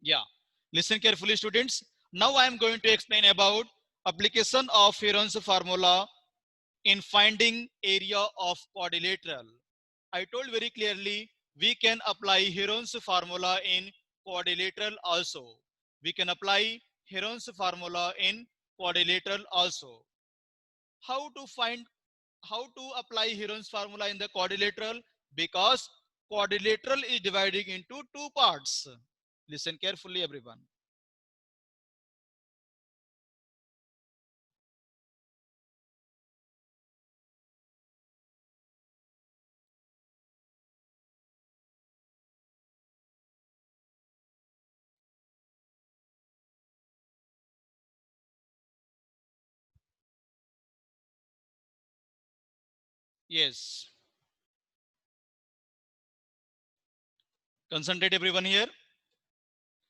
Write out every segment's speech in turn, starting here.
Yeah. Listen carefully, students. Now I am going to explain about application of Heron's formula in finding area of quadrilateral. I told very clearly we can apply Heron's formula in quadrilateral also. We can apply Heron's formula in quadrilateral also. How to find, how to apply Heron's formula in the quadrilateral? Because quadrilateral is dividing into two parts. Listen carefully, everyone. Yes. Concentrate, everyone here.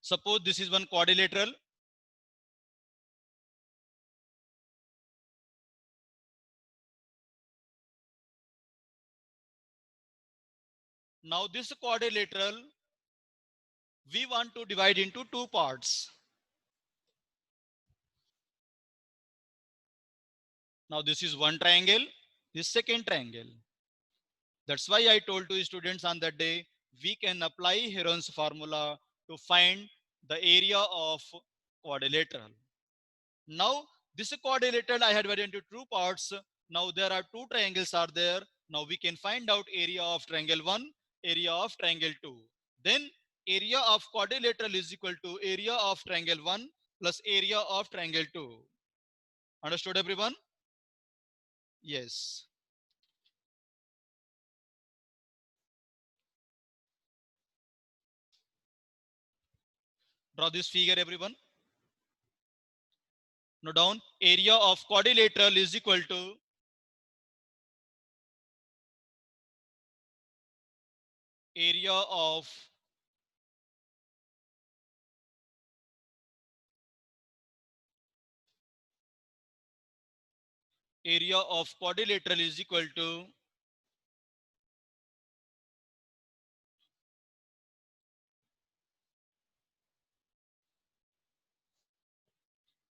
Suppose this is one quadrilateral. Now this quadrilateral we want to divide into two parts. Now this is one triangle, this second triangle. That's why I told to students on that day, we can apply Heron's formula to find the area of quadrilateral. Now this quadrilateral I had divided into two parts. Now there are two triangles are there. Now we can find out area of triangle 1, area of triangle 2. Then area of quadrilateral is equal to area of triangle 1 plus area of triangle 2. Understood, everyone? Yes. Draw this figure, everyone. Note down area of quadrilateral is equal to area of quadrilateral is equal to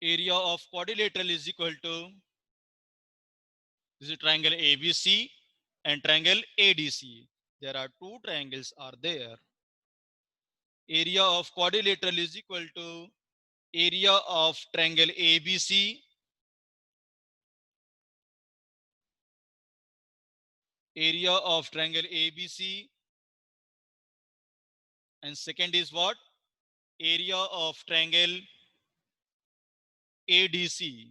area of quadrilateral is equal to, this is triangle ABC and triangle ADC. There are two triangles are there. Area of quadrilateral is equal to area of triangle ABC, area of triangle ABC, and second is what? Area of triangle ADC.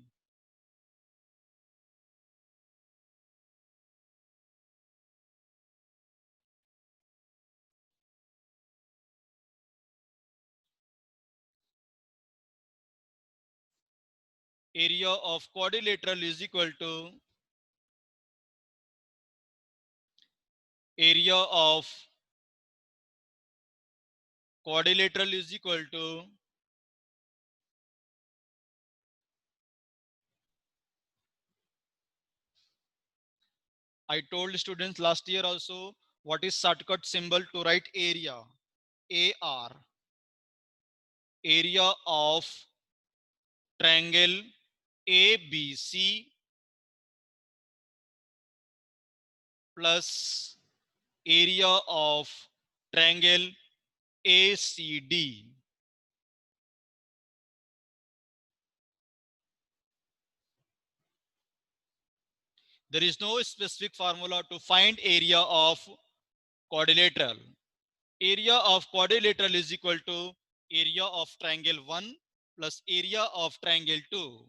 Area of quadrilateral is equal to area of quadrilateral is equal to I told students last year also what is shortcut symbol to write area. AR. Area of triangle ABC plus area of triangle ACD. There is no specific formula to find area of quadrilateral. Area of quadrilateral is equal to area of triangle 1 plus area of triangle 2.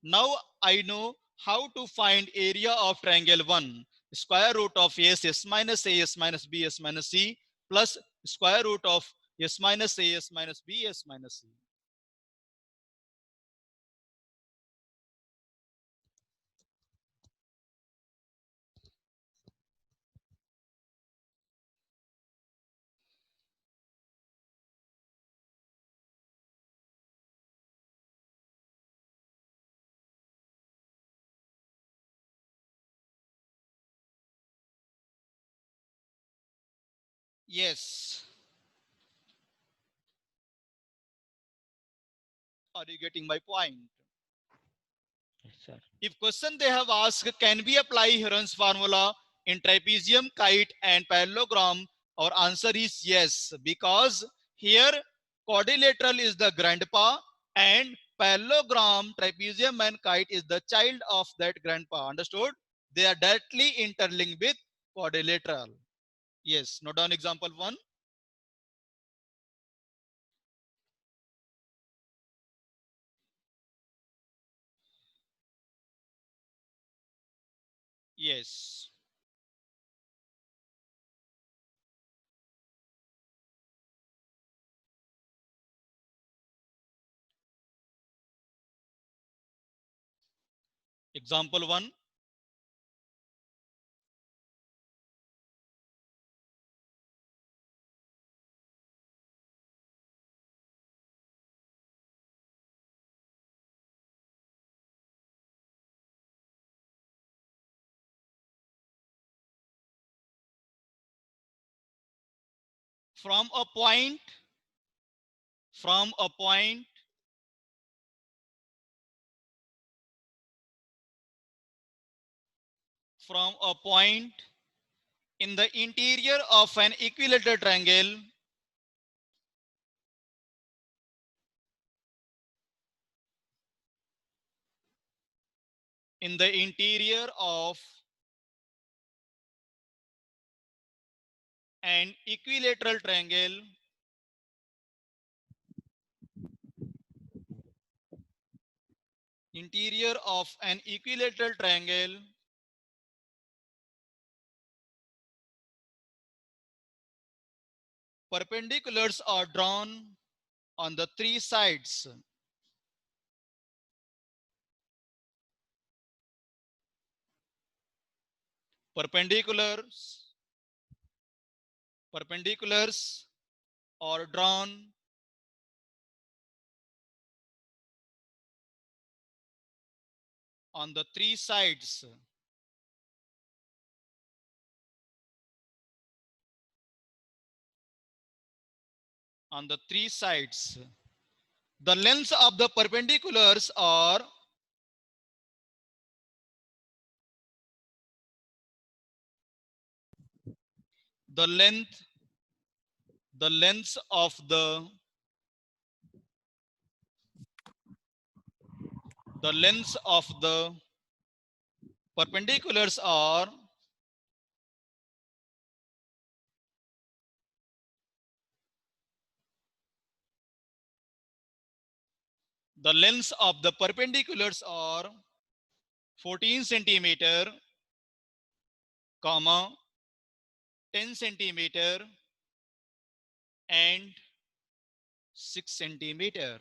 Now I know how to find area of triangle 1. Square root of s minus as minus bs minus c plus square root of s minus as minus bs minus c. Yes. Are you getting my point? Yes, sir. If question they have asked, can we apply Heron's formula in trapezium, kite and parallelogram? Our answer is yes, because here quadrilateral is the grandpa and parallelogram, trapezium and kite is the child of that grandpa. Understood? They are directly interlinked with quadrilateral. Yes, note down example 1. Yes. Example 1. From a point, from a point from a point in the interior of an equilateral triangle, in the interior of an equilateral triangle, interior of an equilateral triangle, perpendiculars are drawn on the three sides. Perpendiculars, perpendiculars are drawn on the three sides. On the three sides. The lengths of the perpendiculars are the length, the lengths of the lengths of the perpendiculars are the lengths of the perpendiculars are 14 centimeter, comma 10 centimeter and 6 centimeter.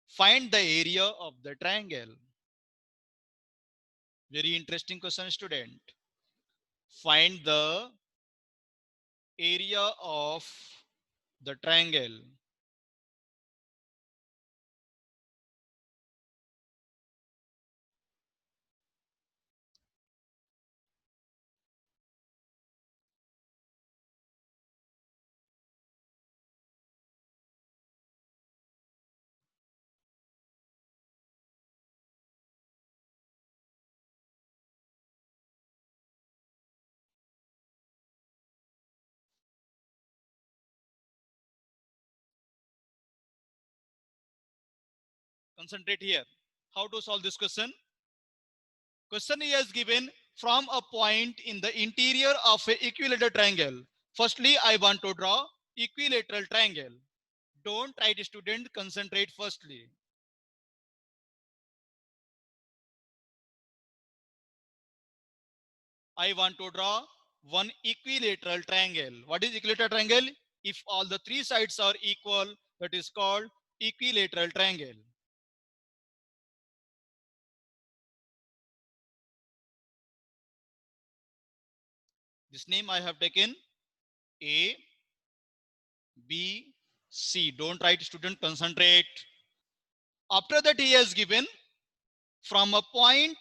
Find the area of the triangle. Very interesting question, student. Find the area of the triangle. Concentrate here. How to solve this question? Question is given from a point in the interior of a equilateral triangle. Firstly, I want to draw equilateral triangle. Don't try to student, concentrate firstly. I want to draw one equilateral triangle. What is equilateral triangle? If all the three sides are equal, that is called equilateral triangle. This name I have taken A, B, C. Don't write student, concentrate. After that, he has given from a point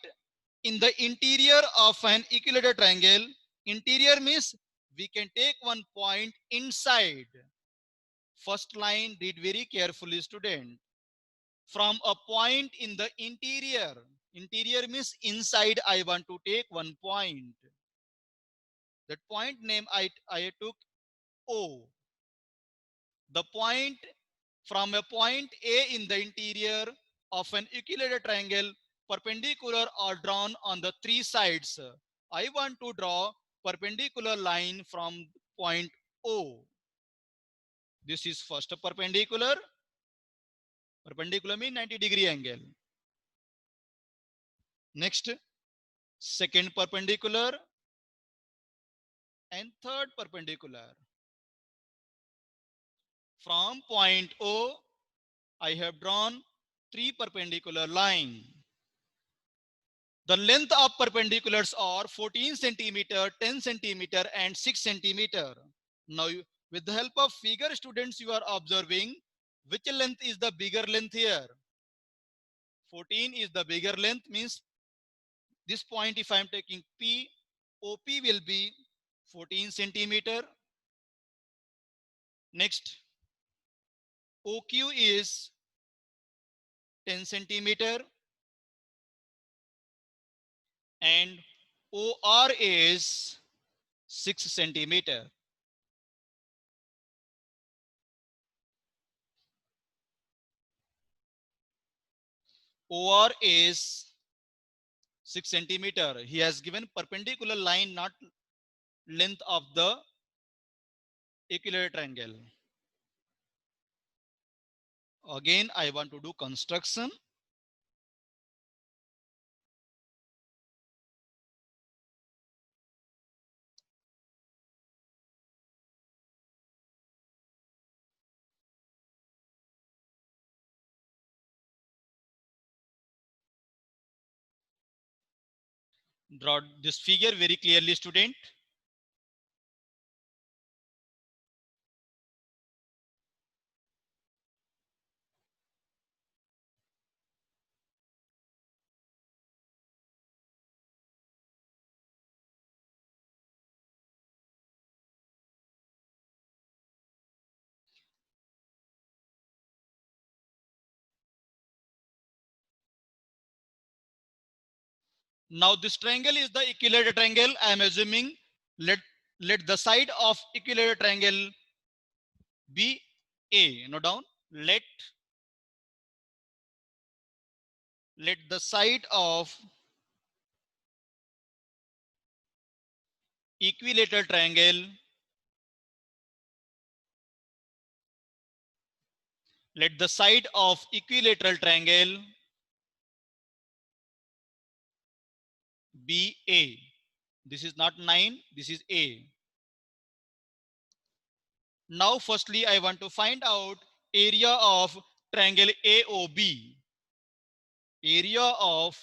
in the interior of an equilateral triangle. Interior means we can take one point inside. First line, read very carefully, student. from a point in the interior. Interior means inside. I want to take one point. That point name I took O. The point from a point A in the interior of an equilateral triangle, perpendicular are drawn on the three sides. I want to draw perpendicular line from point O. This is first perpendicular. Perpendicular means 90-degree angle. Next, second perpendicular and third perpendicular. From point O, I have drawn three perpendicular line. The length of perpendiculars are 14 centimeter, 10 centimeter, and 6 centimeter. Now, with the help of figure, students, you are observing which length is the bigger length here. 14 is the bigger length, means this point, if I am taking P, OP will be 14 centimeter. Next, OQ is 10 centimeter. And OR is 6 centimeter. OR is 6 centimeter. He has given perpendicular line, not length of the equilateral triangle. Again, I want to do construction. Draw this figure very clearly, student. Now this triangle is the equilateral triangle. I am assuming let the side of equilateral triangle be A. Note down. Let the side of equilateral triangle, let the side of equilateral triangle be A. This is not 9, this is A. Now firstly I want to find out area of triangle AOB. Area of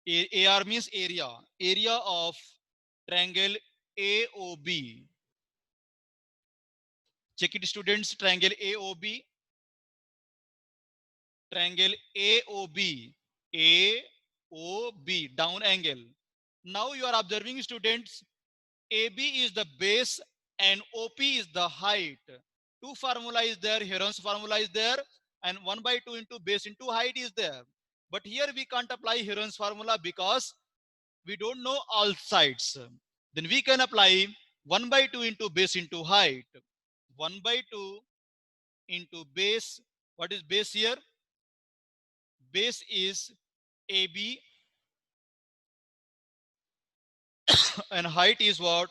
AR means area. Area of triangle AOB. Check it, students. Triangle AOB. Triangle AOB. AOB. Down angle. Now you are observing, students. AB is the base and OP is the height. Two formula is there. Heron's formula is there. And 1 by 2 into base into height is there. But here we can't apply Heron's formula because we don't know all sides. Then we can apply 1 by 2 into base into height. 1 by 2 into base. What is base here? Base is AB and height is what?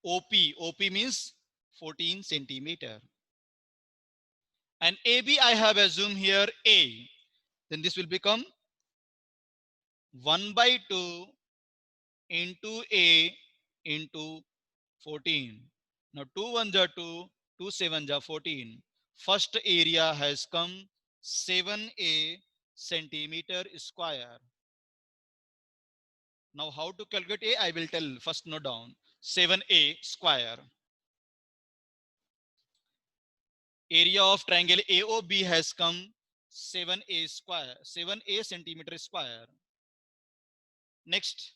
OP. OP means 14 centimeter. And AB I have assumed here A. Then this will become 1 by 2 into A into 14. Now 2 1s are 2, 2 7s are 14. First area has come 7A centimeter square. Now how to calculate A? I will tell. First note down. 7A square. Area of triangle AOB has come 7A square. 7A centimeter square. Next,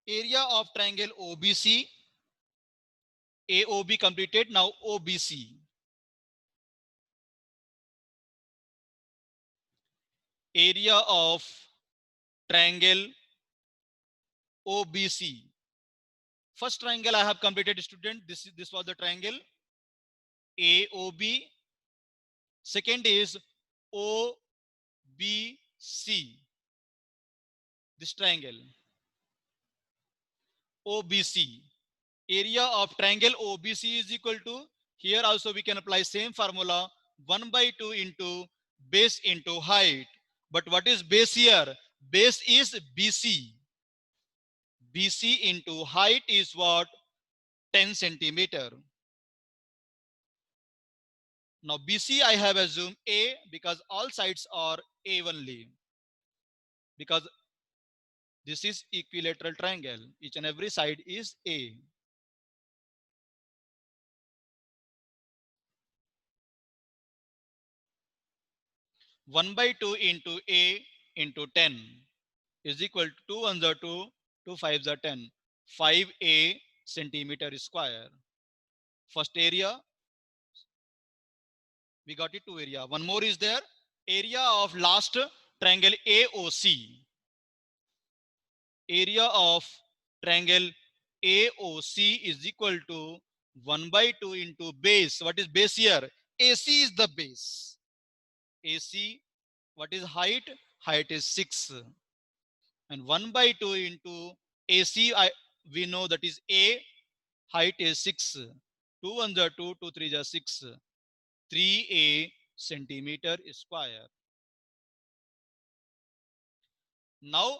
area of triangle OBC. AOB completed. Now OBC. Area of triangle OBC. First triangle I have completed, student. This was the triangle AOB. Second is OBC. This triangle OBC. Area of triangle OBC is equal to, here also we can apply same formula, 1 by 2 into base into height. But what is base here? Base is BC. BC into height is what? 10 centimeter. Now BC I have assumed A because all sides are A only. Because this is equilateral triangle. Each and every side is A. One by 2 into A into 10 is equal to 2 ones are 2, 2 fives are 10. 5A centimeter square. First area, we got it, 2 area. One more is there. Area of last triangle AOC. Area of triangle AOC is equal to 1 by 2 into base. What is base here? AC is the base. AC, what is height? Height is 6. And 1 by 2 into AC, we know that is A, height is 6. 2 ones are 2, 2 threes are 6. 3A centimeter square. Now,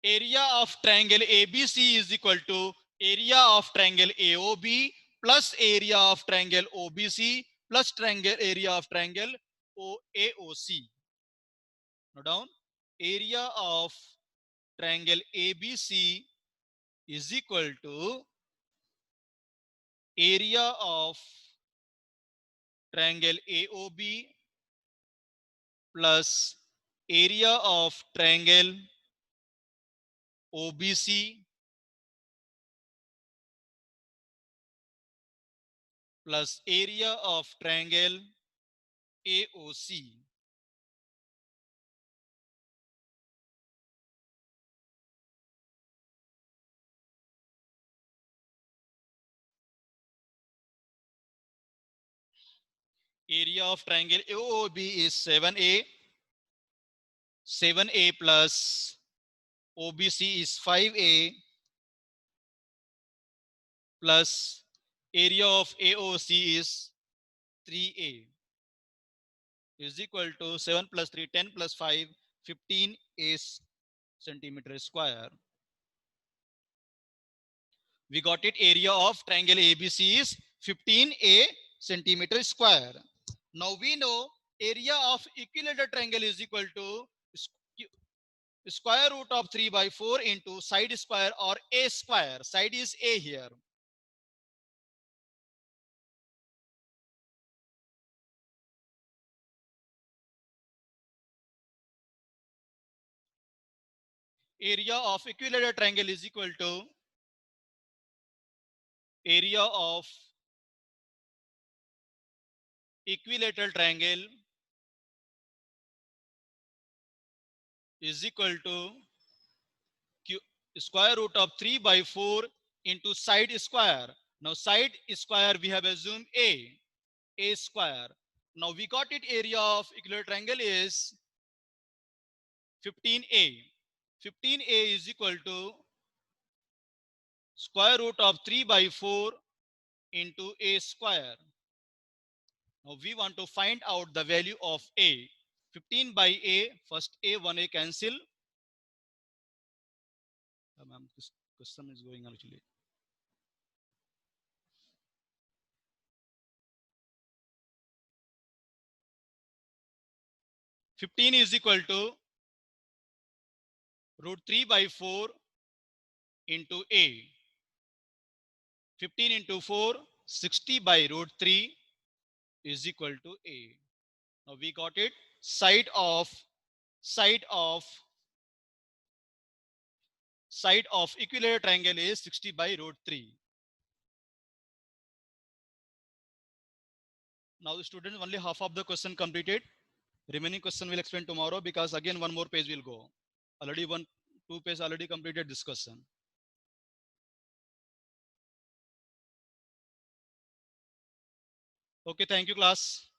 area of triangle ABC is equal to area of triangle AOB plus area of triangle OBC plus triangle area of triangle AOC. Now down, area of triangle ABC is equal to area of triangle AOB plus area of triangle OBC plus area of triangle AOC. Area of triangle AOB is 7A. 7A plus OBC is 5A plus area of AOC is 3A is equal to 7 plus 3, 10 plus 5, 15 is centimeter square. We got it, area of triangle ABC is 15A centimeter square. Now we know area of equilateral triangle is equal to square root of 3 by 4 into side square or A square. Side is A here. Area of equilateral triangle is equal to area of equilateral triangle is equal to square root of 3 by 4 into side square. Now side square we have assumed A square. Now we got it, area of equilateral triangle is 15A. 15A is equal to square root of 3 by 4 into A square. Now we want to find out the value of A. 15 by A, first A, 1A cancel. This question is going on actually. Fifteen is equal to root 3 by 4 into A. 15 into 4, 60 by root 3 is equal to A. Now we got it. Side of equilateral triangle is 60 by root 3. Now the students, only half of the question completed. Remaining question will explain tomorrow, because again one more page will go. Already two page already completed this question. Okay, thank you class.